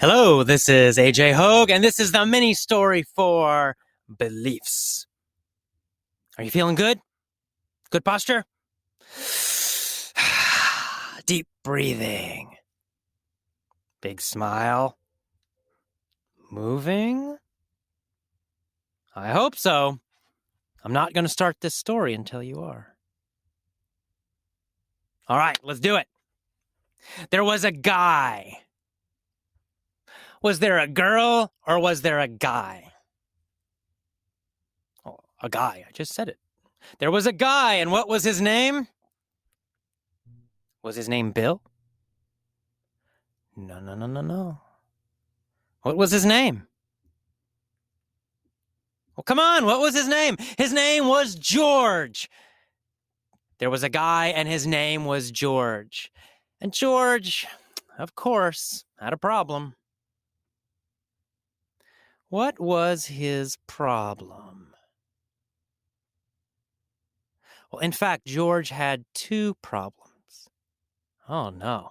Hello, this is AJ Hogue, and this is the mini story for beliefs. Are you feeling good? Good posture? Deep breathing. Big smile. Moving? I hope so. I'm not going to start this story until you are. All right, let's do it. There was a guy. Was there a girl or was there a guy? Oh, a guy. I just said it. There was a guy, and what was his name? Was his name Bill? No. What was his name? Well, come on, what was his name? His name was George. There was a guy, and his name was George. And George, of course, had a problem. What was his problem? Well, in fact, George had two problems. Oh, no.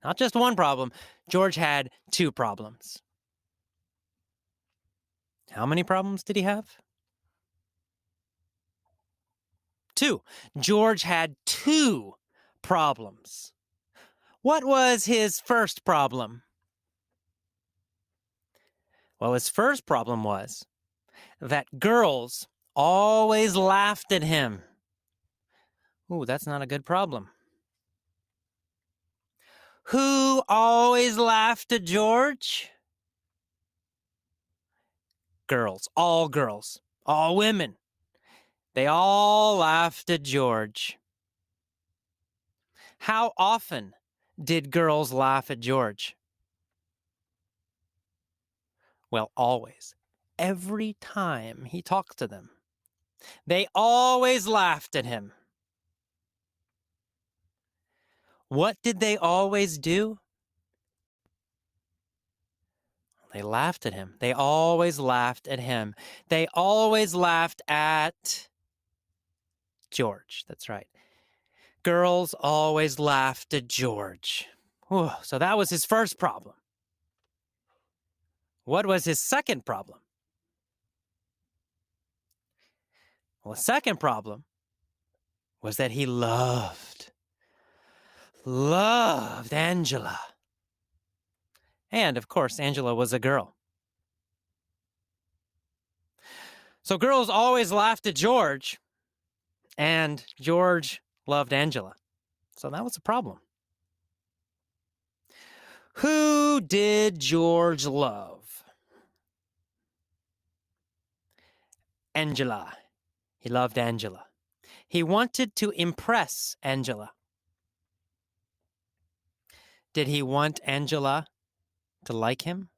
Not just one problem. George had two problems. How many problems did he have? Two. George had two problems. What was his first problem? Well, his first problem was that girls always laughed at him. Ooh, that's not a good problem. Who always laughed at George? Girls, all women. They all laughed at George. How often did girls laugh at George? Well, always. Every time he talked to them. They always laughed at him. What did they always do? They laughed at him. They always laughed at him. They always laughed at George. That's right. Girls always laughed at George. Whew, so that was his first problem. What was his second problem? Well, the second problem was that he loved Angela. And, of course, Angela was a girl. So girls always laughed at George, and George loved Angela. So that was a problem. Who did George love? Angela. He loved Angela. He wanted to impress Angela. Did he want Angela to like him?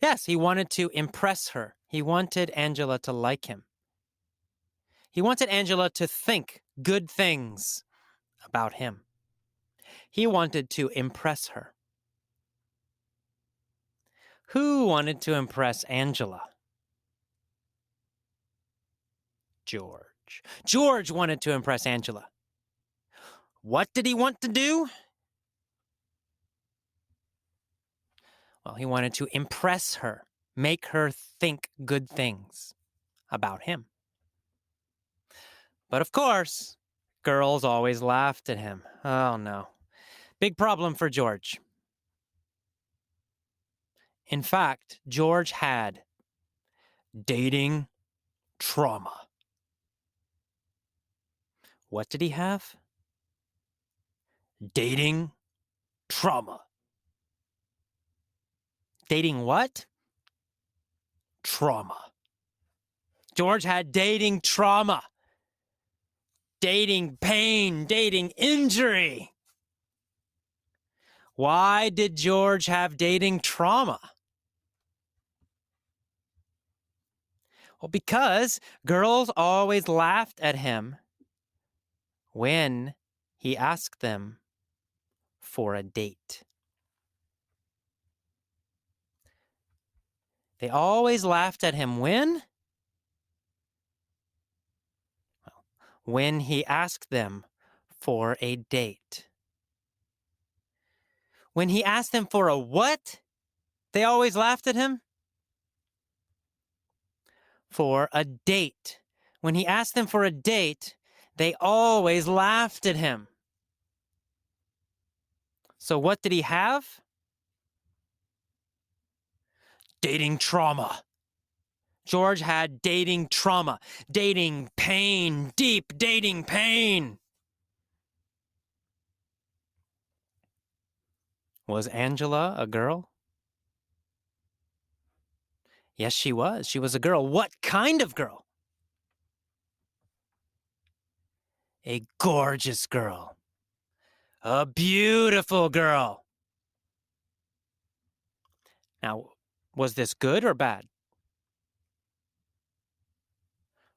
Yes, he wanted to impress her. He wanted Angela to like him. He wanted Angela to think good things about him. He wanted to impress her. Who wanted to impress Angela? George. George wanted to impress Angela. What did he want to do? Well, he wanted to impress her, make her think good things about him. But of course, girls always laughed at him. Oh no. Big problem for George. In fact, George had dating trauma. What did he have? Dating trauma. Dating what? Trauma. George had dating trauma. Dating pain, dating injury. Why did George have dating trauma? Well, because girls always laughed at him when he asked them for a date. They always laughed at him when? When he asked them for a date. When he asked them for a what, they always laughed at him? For a date. When he asked them for a date, they always laughed at him. So what did he have? Dating trauma. George had dating trauma, dating pain, deep dating pain. Was Angela a girl? Yes, she was. She was a girl. What kind of girl? A gorgeous girl. A beautiful girl. Now, was this good or bad?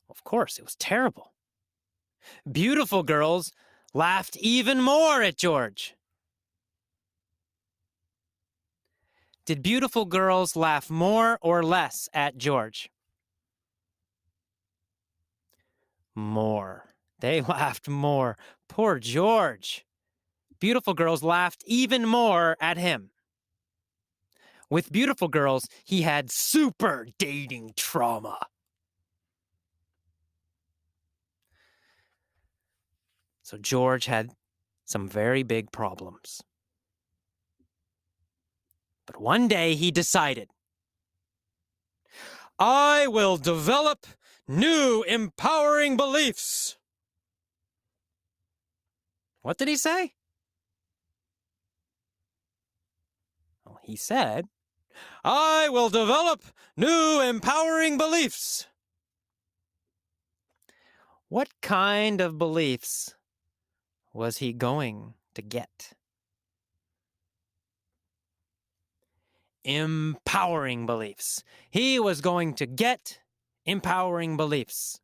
Of course, it was terrible. Beautiful girls laughed even more at George. Did beautiful girls laugh more or less at George? More. They laughed more. Poor George. Beautiful girls laughed even more at him. With beautiful girls, he had super dating trauma. So George had some very big problems. But one day he decided, I will develop new empowering beliefs. What did he say? Well, he said, I will develop new empowering beliefs. What kind of beliefs was he going to get? Empowering beliefs. He was going to get empowering beliefs.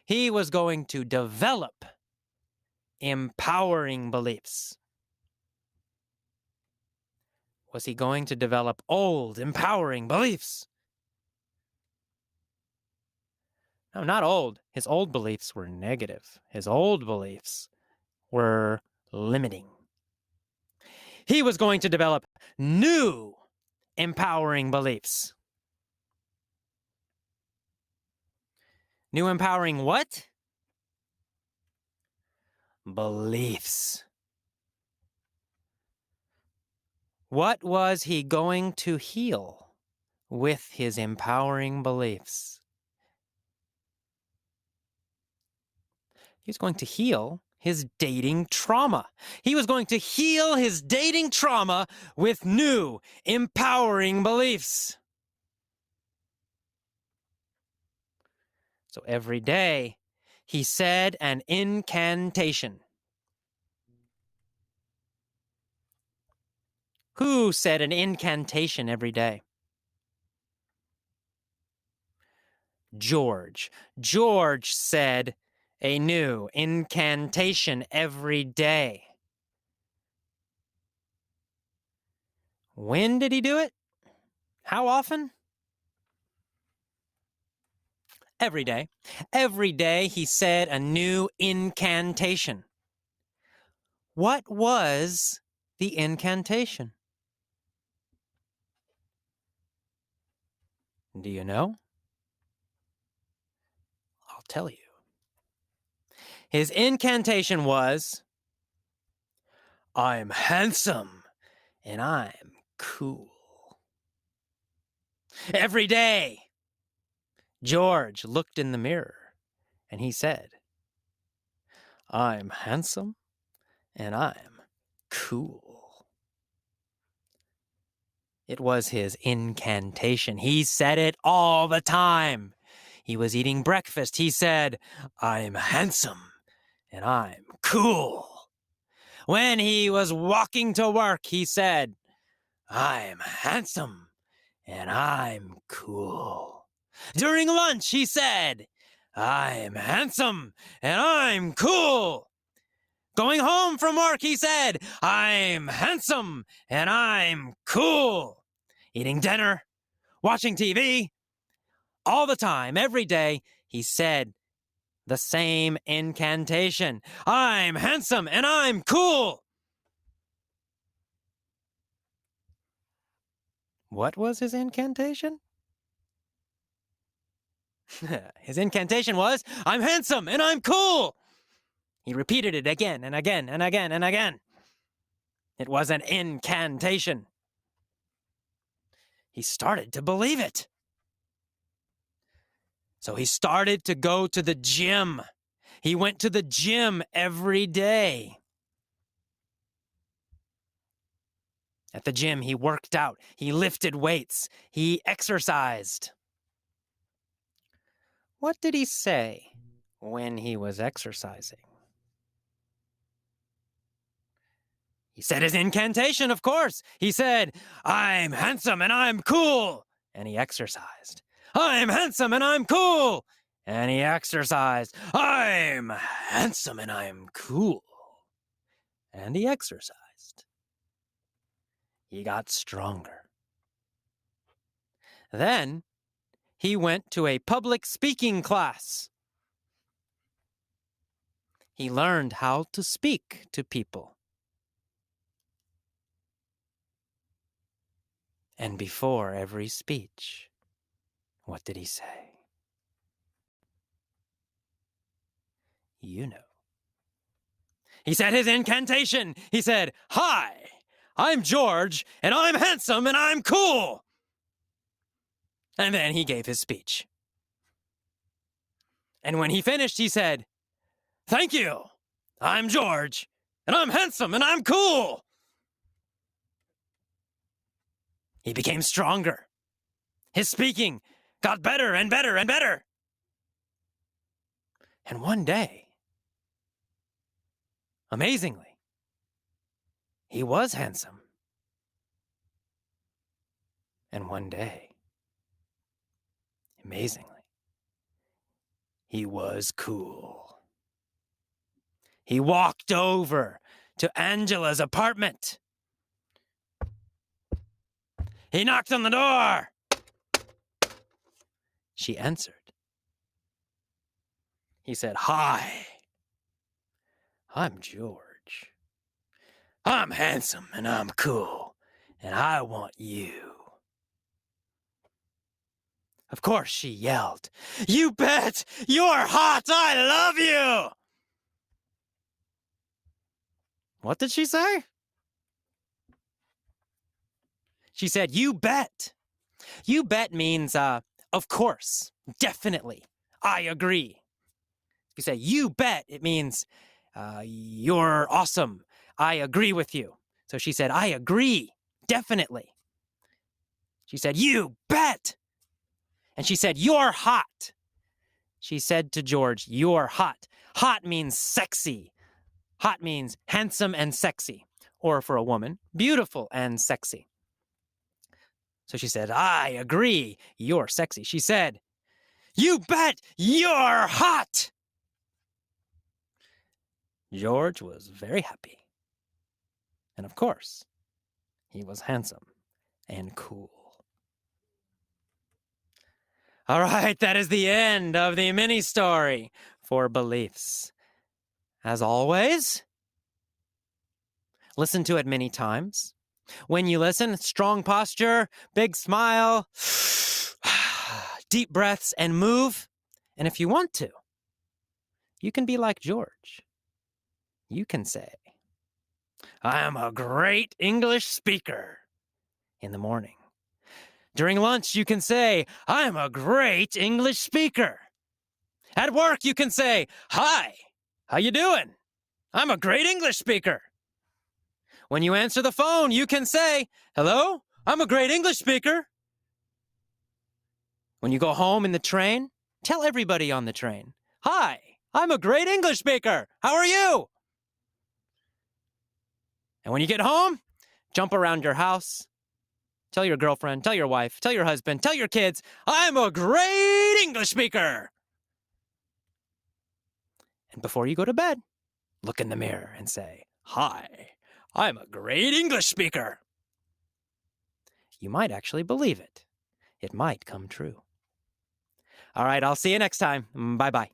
He was going to develop empowering beliefs. Was he going to develop old, empowering beliefs? No, not old. His old beliefs were negative. His old beliefs were limiting. He was going to develop new, empowering beliefs. New empowering what? Beliefs. What was he going to heal with his empowering beliefs? He was going to heal his dating trauma. He was going to heal his dating trauma with new, empowering beliefs. So every day, he said an incantation. Who said an incantation every day? George. George said a new incantation every day. When did he do it? How often? Every day. Every day he said a new incantation. What was the incantation? Do you know? I'll tell you. His incantation was, I'm handsome and I'm cool. Every day, George looked in the mirror and he said, I'm handsome and I'm cool. It was his incantation. He said it all the time. He was eating breakfast. He said, I'm handsome and I'm cool. When he was walking to work, he said, I'm handsome and I'm cool. During lunch, he said, I'm handsome and I'm cool. Going home from work, he said, I'm handsome and I'm cool. Eating dinner, watching TV, all the time, every day, he said the same incantation. I'm handsome and I'm cool. What was his incantation? His incantation was, I'm handsome and I'm cool. He repeated it again and again and again and again. It was an incantation. He started to believe it. So he started to go to the gym. He went to the gym every day. At the gym, he worked out. He lifted weights. He exercised. What did he say when he was exercising? He said his incantation, of course. He said, I'm handsome and I'm cool. And he exercised. I'm handsome and I'm cool. And he exercised. I'm handsome and I'm cool. And he exercised. He got stronger. Then he went to a public speaking class. He learned how to speak to people. And before every speech, what did he say? You know. He said his incantation. He said, Hi, I'm George, and I'm handsome, and I'm cool. And then he gave his speech. And when he finished, he said, Thank you. I'm George, and I'm handsome, and I'm cool. He became stronger. His speaking got better and better and better. And one day, amazingly, he was handsome. And one day, amazingly, he was cool. He walked over to Angela's apartment. He knocked on the door. She answered. He said, Hi, I'm George. I'm handsome and I'm cool, and I want you. Of course, she yelled, You bet! You're hot! I love you! What did she say? She said, You bet. You bet means, of course, definitely, I agree. If you say, You bet, it means, you're awesome. I agree with you. So she said, I agree, definitely. She said, You bet. And she said, You're hot. She said to George, You're hot. Hot means sexy. Hot means handsome and sexy. Or for a woman, beautiful and sexy. So she said, I agree, you're sexy. She said, You bet, you're hot. George was very happy. And of course, he was handsome and cool. All right, that is the end of the mini story for beliefs. As always, listen to it many times. When you listen, strong posture, big smile, deep breaths, and move. And if you want to, you can be like George. You can say, I am a great English speaker in the morning. During lunch, you can say, I'm a great English speaker. At work, you can say, Hi, how you doing? I'm a great English speaker. When you answer the phone, you can say, Hello, I'm a great English speaker. When you go home in the train, tell everybody on the train, Hi, I'm a great English speaker. How are you? And when you get home, jump around your house. Tell your girlfriend, tell your wife, tell your husband, tell your kids, I'm a great English speaker. And before you go to bed, look in the mirror and say, Hi, I'm a great English speaker. You might actually believe it. It might come true. All right, I'll see you next time. Bye-bye.